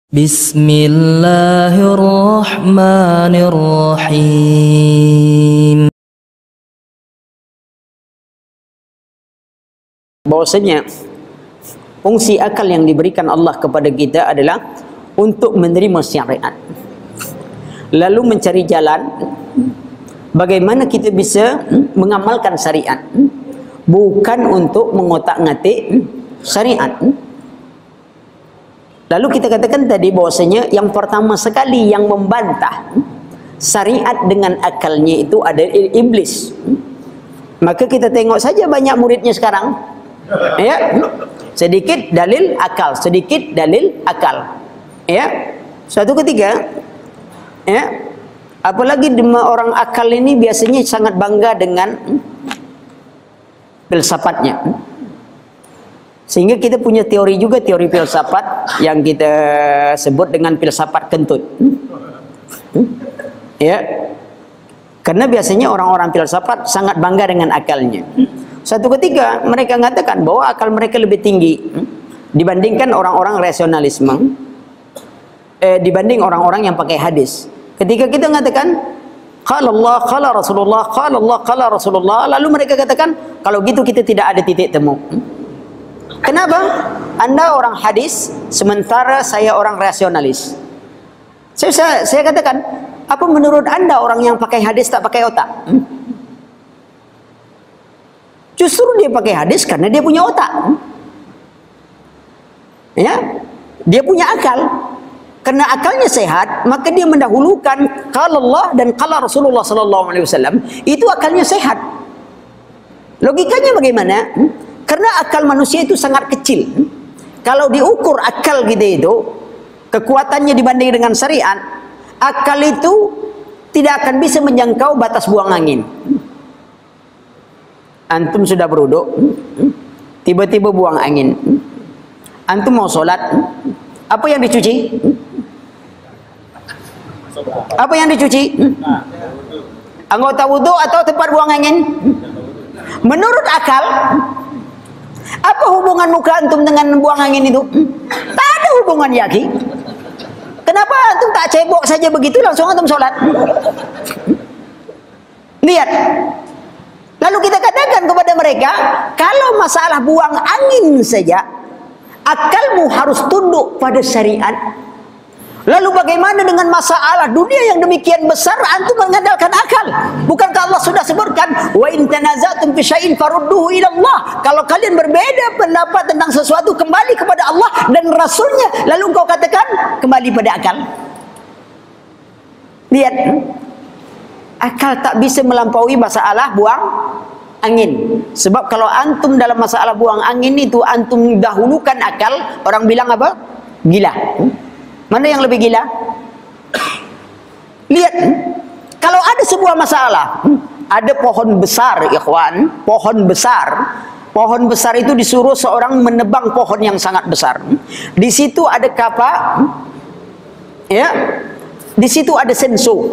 Bismillahirrahmanirrahim. Bahwasanya fungsi akal yang diberikan Allah kepada kita adalah untuk menerima syariat, lalu mencari jalan bagaimana kita bisa mengamalkan syariat, bukan untuk mengotak-ngatik syariat. Lalu kita katakan tadi bahwasanya yang pertama sekali yang membantah syariat dengan akalnya itu ada iblis. Maka kita tengok saja banyak muridnya sekarang, ya, sedikit dalil akal, sedikit dalil akal, ya. Suatu ketika, ya, apalagi orang akal ini biasanya sangat bangga dengan filsafatnya. Sehingga kita punya teori juga, teori filsafat yang kita sebut dengan filsafat kentut. Ya. Karena biasanya orang-orang filsafat sangat bangga dengan akalnya. Suatu ketika mereka mengatakan bahwa akal mereka lebih tinggi dibandingkan orang-orang rasionalisme, dibanding orang-orang yang pakai hadis. Ketika kita mengatakan qala Allah, qala Rasulullah, qala Allah, qala Rasulullah, lalu mereka katakan kalau gitu kita tidak ada titik temu. Kenapa? Anda orang hadis, sementara saya orang rasionalis. Saya katakan, apa menurut Anda orang yang pakai hadis tak pakai otak? Justru dia pakai hadis karena dia punya otak. Ya, dia punya akal. Karena akalnya sehat, maka dia mendahulukan qala Allah dan qala Rasulullah sallallahu alaihi wasallam. Itu akalnya sehat. Logikanya bagaimana? Karena akal manusia itu sangat kecil. Kalau diukur akal kita itu, kekuatannya dibanding dengan syariat, akal itu tidak akan bisa menjangkau batas buang angin. Antum sudah beruduk, tiba-tiba buang angin. Antum mau sholat, apa yang dicuci? Apa yang dicuci? Anggota wudhu atau tempat buang angin? Menurut akal, apa hubungan muka antum dengan buang angin itu? Tak ada hubungan yaki. Kenapa antum tak cebok saja begitu langsung antum sholat? Lihat. Lalu kita katakan kepada mereka, kalau masalah buang angin saja, akalmu harus tunduk pada syariat. Lalu bagaimana dengan masalah dunia yang demikian besar, antum mengandalkan akal? Bukankah Allah sudah sebutkan, wa in tanazatum fi syai'in farudduhu ila Allah. Kalau kalian berbeda pendapat tentang sesuatu, kembali kepada Allah dan Rasulnya. Lalu engkau katakan kembali pada akal. Lihat, akal tak bisa melampaui masalah buang angin. Sebab kalau antum dalam masalah buang angin itu antum dahulukan akal, orang bilang apa? Gila. Mana yang lebih gila? Lihat, kalau ada sebuah masalah, ada pohon besar, ikhwan, pohon besar. Pohon besar itu disuruh seorang menebang pohon yang sangat besar. Di situ ada kapak, ya, di situ ada senso.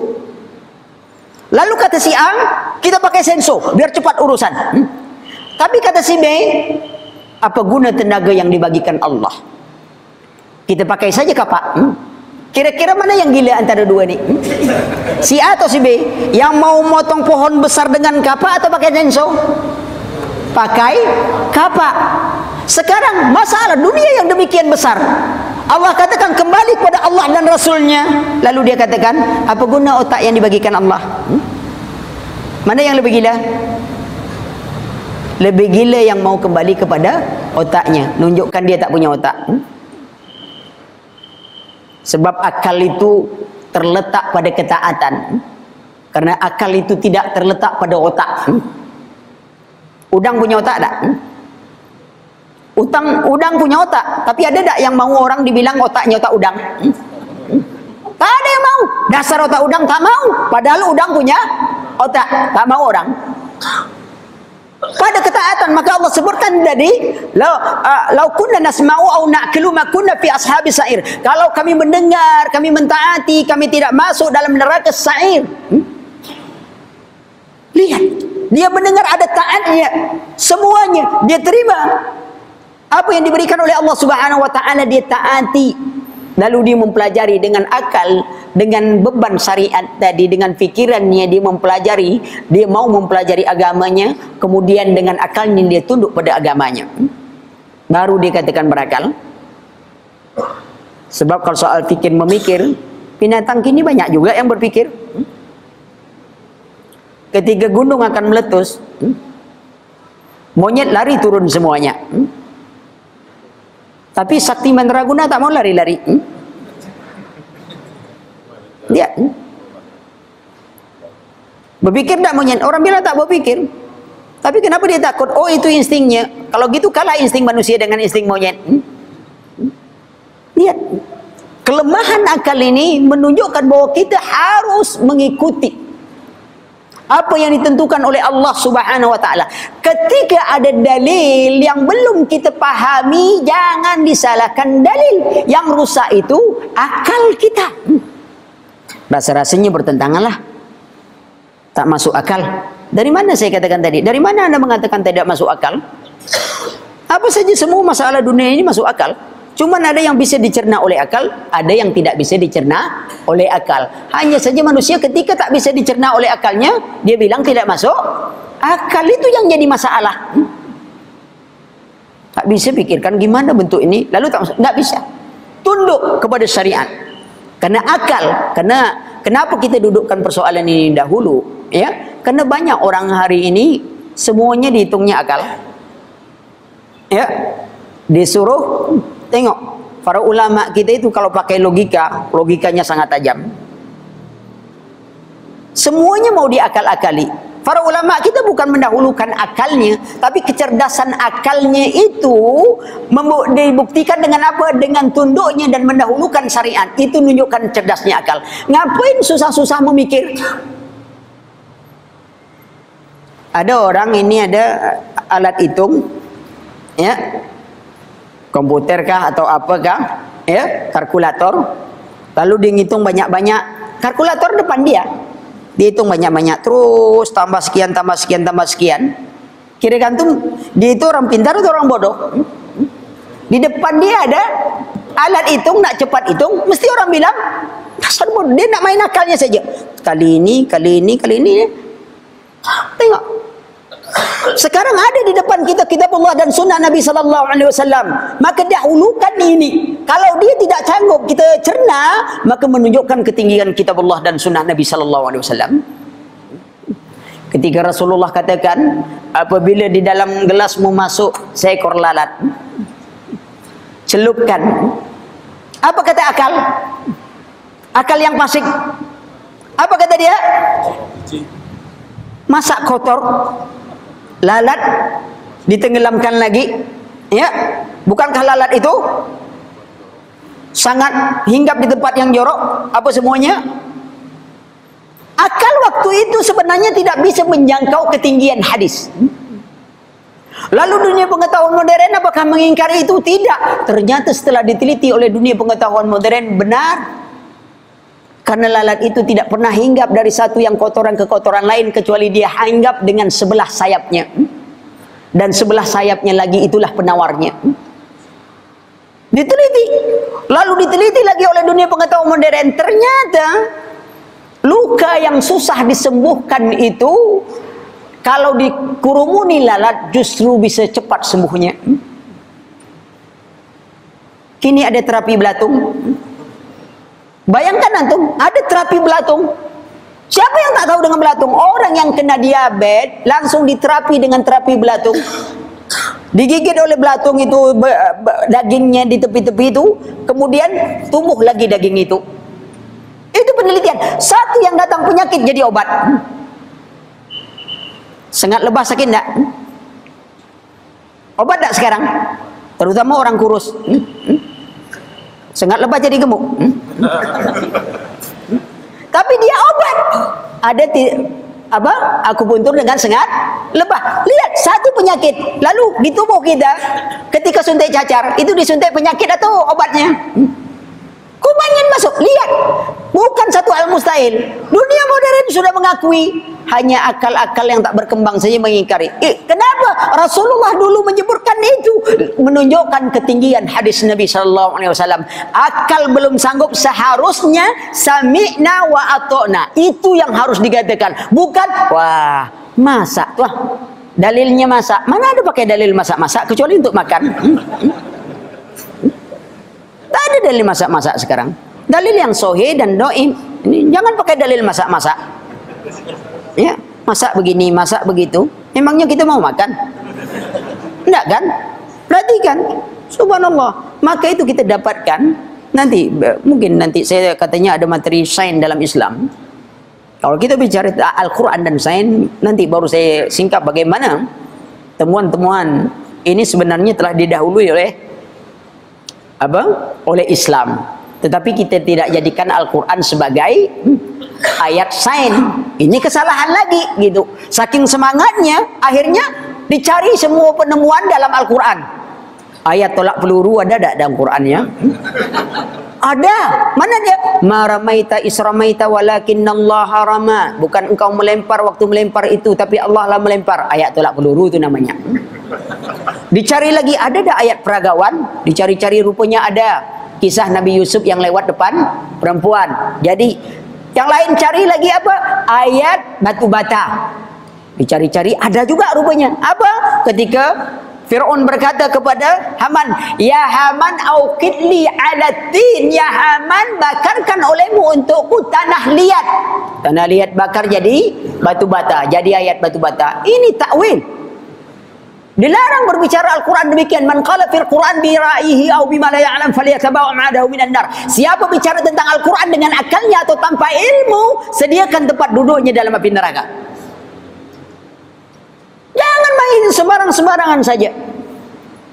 Lalu kata si A, kita pakai senso biar cepat urusan. Tapi kata si B, apa guna tenaga yang dibagikan Allah? Kita pakai saja kapak. Kira-kira mana yang gila antara dua ni? Si A atau si B? Yang mau motong pohon besar dengan kapak atau pakai senso? Pakai kapak. Sekarang masalah dunia yang demikian besar, Allah katakan kembali kepada Allah dan Rasulnya. Lalu dia katakan, apa guna otak yang dibagikan Allah? Mana yang lebih gila? Lebih gila yang mau kembali kepada otaknya, nunjukkan dia tak punya otak. Sebab akal itu terletak pada ketaatan. Karena akal itu tidak terletak pada otak. Udang punya otak tak? Udang punya otak. Tapi ada tak yang mau orang dibilang otaknya otak udang? Tak ada yang mau. Dasar otak udang tak mau. Padahal udang punya otak. Tak mau orang. Pada ketaatan, maka Allah sebutkan tadi, lau kunna nasma'u au na'qilu ma kunna fi ashabis sa'ir. Kalau kami mendengar, kami mentaati, kami tidak masuk dalam neraka sa'ir. Lihat, dia mendengar ada taatnya, semuanya dia terima. Apa yang diberikan oleh Allah Subhanahu wa taala dia taati. Lalu dia mempelajari dengan akal, dengan beban syariat tadi, dengan fikirannya dia mempelajari, dia mau mempelajari agamanya, kemudian dengan akalnya dia tunduk pada agamanya. Baru dia katakan berakal. Sebab kalau soal fikir memikir, binatang kini banyak juga yang berpikir. Ketika gunung akan meletus, monyet lari turun semuanya. Tapi Sakti Mandraguna tak mau lari-lari. Dia berpikir tak monyet. Orang bilang tak berpikir. Tapi kenapa dia takut? Oh, itu instingnya. Kalau gitu kalah insting manusia dengan insting monyet. Lihat. Kelemahan akal ini menunjukkan bahwa kita harus mengikuti apa yang ditentukan oleh Allah Subhanahu wa taala. Ketika ada dalil yang belum kita pahami, jangan disalahkan dalil. Yang rusak itu akal kita. Rasa-rasanya bertentangan lah. Tak masuk akal. Dari mana saya katakan tadi? Dari mana Anda mengatakan tidak masuk akal? Apa saja semua masalah dunia ini masuk akal. Cuman ada yang bisa dicerna oleh akal, ada yang tidak bisa dicerna oleh akal. Hanya saja manusia ketika tak bisa dicerna oleh akalnya, dia bilang tidak masuk akal. Itu yang jadi masalah. Tak bisa pikirkan gimana bentuk ini, lalu tak bisa. Tunduk kepada syariat. Karena akal, kenapa kita dudukkan persoalan ini dahulu? Ya, karena banyak orang hari ini semuanya dihitungnya akal. Ya, disuruh tengok, para ulama kita itu kalau pakai logika, logikanya sangat tajam. Semuanya mau diakal-akali. Para ulama kita bukan mendahulukan akalnya, tapi kecerdasan akalnya itu dibuktikan dengan apa? Dengan tunduknya dan mendahulukan syariat. Itu menunjukkan cerdasnya akal. Ngapain susah-susah memikir? Ada orang ini ada alat hitung, ya, komputer kah atau apakah, ya, kalkulator. Lalu dia ngitung banyak-banyak, kalkulator depan dia, dihitung banyak-banyak, terus tambah sekian, tambah sekian, tambah sekian. Kira gantung dia itu orang pintar atau orang bodoh? Di depan dia ada alat hitung, nak cepat hitung, mesti orang bilang dasar bodoh. Dia nak main akalnya saja. Kali ini, kali ini, kali ini. Tengok. Sekarang ada di depan kita kitabullah dan sunnah Nabi sallallahu alaihi wasallam. Maka dahulukan ini. Kalau dia tidak sanggup kita cerna, maka menunjukkan ketinggian kitabullah dan sunnah Nabi sallallahu alaihi wasallam. Ketika Rasulullah katakan, apabila di dalam gelasmu masuk seekor lalat, celupkan. Apa kata akal? Akal yang fasik. Apa kata dia? Masak kotor. Lalat ditenggelamkan lagi, ya, bukankah lalat itu sangat hinggap di tempat yang jorok? Apa semuanya? Akal waktu itu sebenarnya tidak bisa menjangkau ketinggian hadis. Lalu dunia pengetahuan modern apakah mengingkari itu? Tidak. Ternyata setelah diteliti oleh dunia pengetahuan modern, benar. Karena lalat itu tidak pernah hinggap dari satu yang kotoran ke kotoran lain, kecuali dia hinggap dengan sebelah sayapnya. Dan sebelah sayapnya lagi itulah penawarnya. Diteliti. Lalu diteliti lagi oleh dunia pengetahuan modern. Ternyata luka yang susah disembuhkan itu, kalau dikurumuni lalat justru bisa cepat sembuhnya. Kini ada terapi belatung. Bayangkan antum, ada terapi belatung. Siapa yang tak tahu dengan belatung? Orang yang kena diabetes langsung diterapi dengan terapi belatung. Digigit oleh belatung itu, dagingnya di tepi-tepi itu, kemudian tumbuh lagi daging itu. Itu penelitian. Satu yang datang penyakit jadi obat. Sengat lebah sakit enggak? Obat enggak sekarang? Terutama orang kurus. Sengat lebah jadi gemuk. Tapi dia obat. Ada akupuntur dengan sengat lebah. Lihat, satu penyakit. Lalu di tubuh kita ketika suntik cacar, itu disuntik penyakit atau obatnya? Kumanyan masuk. Lihat, bukan satu hal mustahil. Dunia modern sudah mengakui Hanya akal-akal yang tak berkembang saja mengingkari. Kenapa? Rasulullah dulu menyebutkan itu, menunjukkan ketinggian hadis Nabi sallallahu alaihi wasallam. Akal belum sanggup, seharusnya sami'na wa ata'na. Itu yang harus dikatakan. Bukan wah, masak tuh. Dalilnya masak. Mana ada pakai dalil masak-masak kecuali untuk makan? Tak ada dalil masak-masak sekarang. Dalil yang sahih dan dhaif. Ini jangan pakai dalil masak-masak. Ya, masak begini, masak begitu. Emangnya kita mau makan? Enggak kan? Perhatikan, subhanallah. Maka itu kita dapatkan nanti, mungkin nanti saya katanya ada materi sains dalam Islam. Kalau kita bicara Al-Quran dan sains, nanti baru saya singkap bagaimana temuan-temuan ini sebenarnya telah didahului oleh oleh Islam. Tetapi kita tidak jadikan Al-Quran sebagai ayat sains. Ini kesalahan lagi gitu. Saking semangatnya, akhirnya dicari semua penemuan dalam Al-Quran. Ayat tolak peluru ada tak dalam Qurannya? Ada. Mana dia? Ma ramaita isramaita walakinallaha rama. Bukan engkau melempar waktu melempar itu, tapi Allah lah melempar. Ayat tolak peluru itu namanya. Dicari lagi, ada tak ayat peragawan? Dicari-cari, rupanya ada. Kisah Nabi Yusuf yang lewat depan perempuan. Jadi yang lain cari lagi apa? Ayat batu bata. Dicari-cari, ada juga rupanya. Apa? Ketika Fir'aun berkata kepada Haman, ya Haman auqid li ala tin, ya Haman bakarkan olehmu untukku tanah liat. Tanah liat bakar jadi batu bata, jadi ayat batu bata. Ini takwil. Dilarang berbicara Al-Quran demikian. Man qala fil Quran bi ra'yihi aw bima la ya'lam falyatabawa ma'adahu minan nar. Siapa bicara tentang Al-Quran dengan akalnya atau tanpa ilmu, sediakan tempat duduknya dalam api neraka. Jangan main sembarang-sembarangan saja.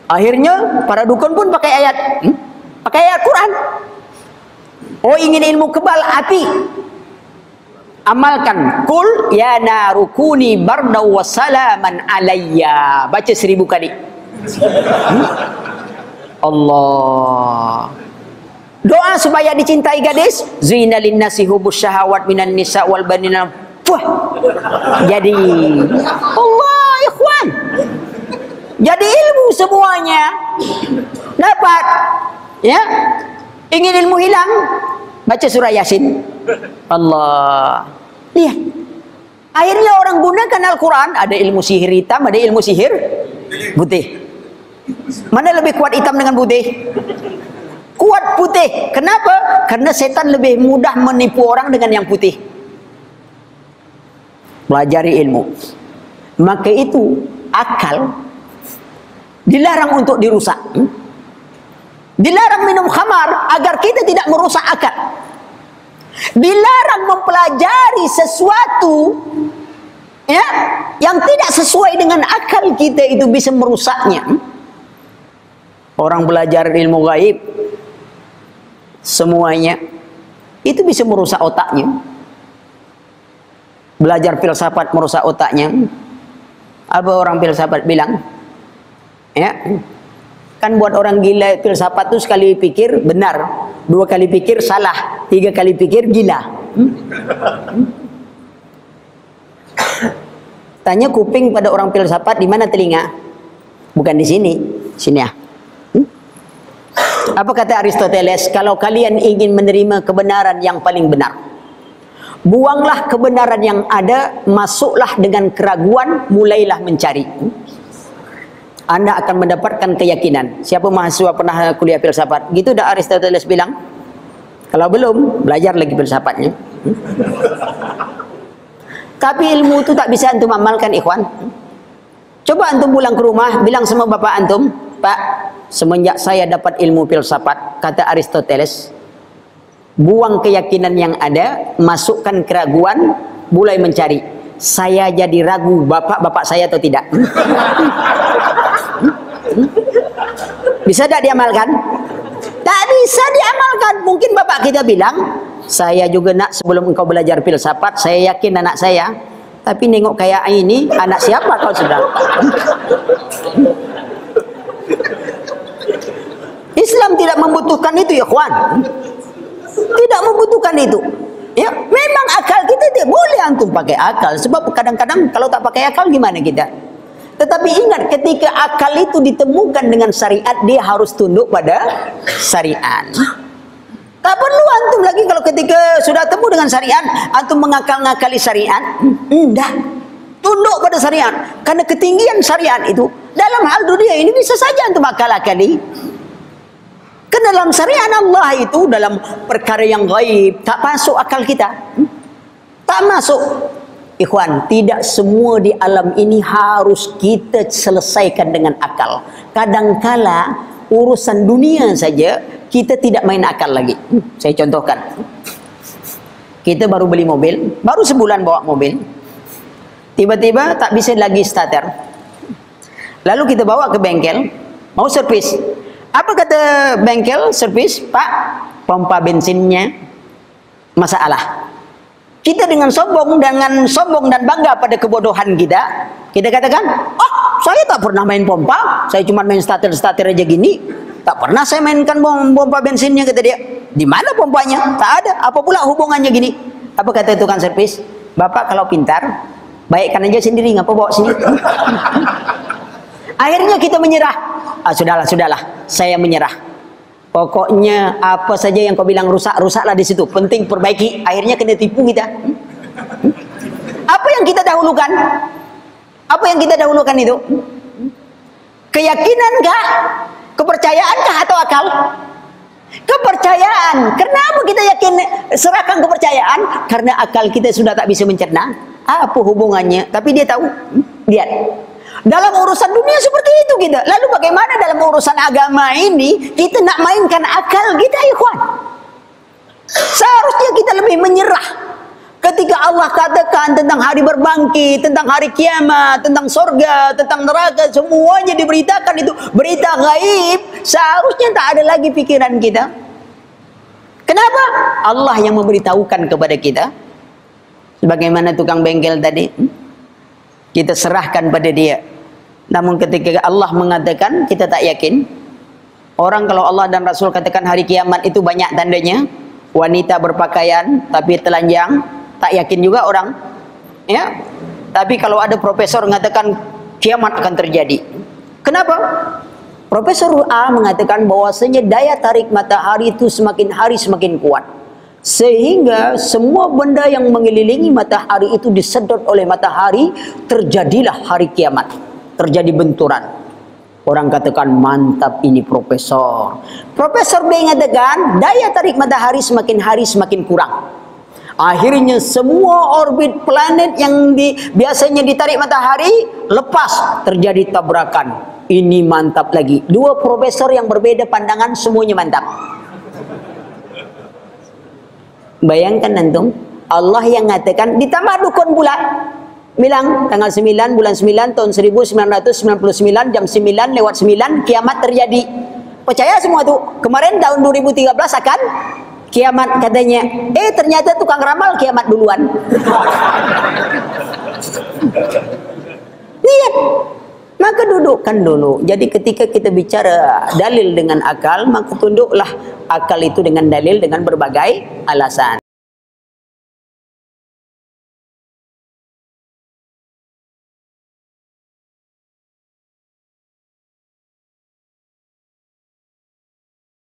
Akhirnya para dukun pun pakai ayat, pakai ayat Quran. Oh, ingin ilmu kebal api, amalkan kul ya narukuni bardaw wa salaman alayya. Baca 1000 kali. Allah. Doa supaya dicintai gadis. Zina linnasi hubus syahawat minan nisa wal banina. Wah, jadi Allah, ikhwan, jadi ilmu semuanya dapat. Ya, ingin ilmu hilang, baca surah Yasin. Allah, lihat. Akhirnya orang gunakan Al-Quran. Ada ilmu sihir hitam, ada ilmu sihir putih. Mana lebih kuat hitam dengan putih? Kuat putih. Kenapa? Karena setan lebih mudah menipu orang dengan yang putih. Pelajari ilmu. Maka itu akal dilarang untuk dirusak. Dilarang minum khamar agar kita tidak merusak akal. Dilarang mempelajari sesuatu ya yang tidak sesuai dengan akal kita, itu bisa merusaknya. Orang belajar ilmu gaib semuanya itu bisa merusak otaknya. Belajar filsafat merusak otaknya. Apa orang filsafat bilang? Ya, kan buat orang gila filsafat itu sekali pikir benar, 2 kali pikir salah, 3 kali pikir gila. Tanya kuping pada orang filsafat, di mana telinga? Bukan di sini, sini ya. Apa kata Aristoteles? Kalau kalian ingin menerima kebenaran yang paling benar, buanglah kebenaran yang ada, masuklah dengan keraguan, mulailah mencari. Anda akan mendapatkan keyakinan. Siapa mahasiswa pernah kuliah filsafat? Gitu dah Aristoteles bilang. Kalau belum, belajar lagi filsafatnya. Tapi ilmu itu tak bisa antum amalkan, ikhwan. Coba antum pulang ke rumah, bilang sama bapak antum, Pak, semenjak saya dapat ilmu filsafat, kata Aristoteles, buang keyakinan yang ada, masukkan keraguan, mulai mencari. Saya jadi ragu bapak-bapak saya atau tidak. Bisa tak diamalkan? Tak bisa diamalkan. Mungkin bapak kita bilang, saya juga nak sebelum engkau belajar filsafat, saya yakin anak saya. Tapi nengok kayak ini, anak siapa kau sudah? Islam tidak membutuhkan itu, ya kawan. Tidak membutuhkan itu. Ya, memang akal kita tidak boleh antum pakai akal, sebab kadang-kadang kalau tak pakai akal gimana kita? Tetapi ingat, ketika akal itu ditemukan dengan syariat, dia harus tunduk pada syariat. Tak perlu antum lagi kalau ketika sudah temu dengan syariat, antum mengakal-ngakali syariat. Dah, tunduk pada syariat. Karena ketinggian syariat itu dalam hal dunia ini bisa saja antum akal-akali. Ke dalam syariat Allah itu, dalam perkara yang gaib, tak masuk akal kita. Tak masuk. Ikhwan, tidak semua di alam ini harus kita selesaikan dengan akal. Kadangkala urusan dunia saja kita tidak main akal lagi. Saya contohkan. Kita baru beli mobil, baru sebulan bawa mobil. Tiba-tiba tak bisa lagi starter. Lalu kita bawa ke bengkel, mau servis. Apa kata bengkel servis? Pak, pompa bensinnya masalah. Kita dengan sombong dan bangga pada kebodohan kita katakan, oh, saya tak pernah main pompa, saya cuma main starter aja gini, tak pernah saya mainkan pompa bensinnya, kata dia. Di mana pompanya? Tak ada. Apa pula hubungannya gini? Apa kata tukang servis? Bapak kalau pintar, baikkan aja sendiri, ngapa bawa sini? Akhirnya kita menyerah. Sudahlah, saya menyerah. Pokoknya apa saja yang kau bilang rusak, rusaklah di situ. Penting perbaiki. Akhirnya kena tipu kita. Apa yang kita dahulukan? Apa yang kita dahulukan itu? Keyakinankah? Kepercayaankah atau akal? Kepercayaan. Kenapa kita yakin serahkan kepercayaan? Karena akal kita sudah tak bisa mencerna. Apa hubungannya? Tapi dia tahu. Lihat. Dalam urusan dunia seperti itu kita. Lalu bagaimana dalam urusan agama ini kita nak mainkan akal kita, ikhwan? Seharusnya kita lebih menyerah. Ketika Allah katakan tentang hari berbangkit, tentang hari kiamat, tentang surga, tentang neraka, semuanya diberitakan itu berita gaib. Seharusnya tak ada lagi pikiran kita. Kenapa? Allah yang memberitahukan kepada kita. Sebagaimana tukang bengkel tadi, kita serahkan pada dia. Namun ketika Allah mengatakan, kita tak yakin. Orang kalau Allah dan Rasul katakan hari kiamat itu banyak tandanya. Wanita berpakaian tapi telanjang, tak yakin juga orang. Ya. Tapi kalau ada profesor mengatakan kiamat akan terjadi. Kenapa? Profesor A mengatakan bahwasanya daya tarik matahari itu semakin hari semakin kuat. Sehingga semua benda yang mengelilingi matahari itu disedot oleh matahari, terjadilah hari kiamat. Terjadi benturan. Orang katakan mantap ini profesor. Profesor B mengatakan daya tarik matahari semakin hari semakin kurang. Akhirnya semua orbit planet yang biasanya ditarik matahari lepas, terjadi tabrakan. Ini mantap lagi. Dua profesor yang berbeda pandangan, semuanya mantap. Bayangkan antum, Allah yang mengatakan, ditambah dukun pula. Bilang tanggal 9 bulan 9 tahun 1999 jam 9 lewat 9 kiamat terjadi. Percaya semua tuh. Kemarin tahun 2013 akan kiamat katanya. Ternyata tukang ramal kiamat duluan. Lihat. Maka dudukkan dulu. Jadi ketika kita bicara dalil dengan akal, maka tunduklah akal itu dengan dalil dengan berbagai alasan.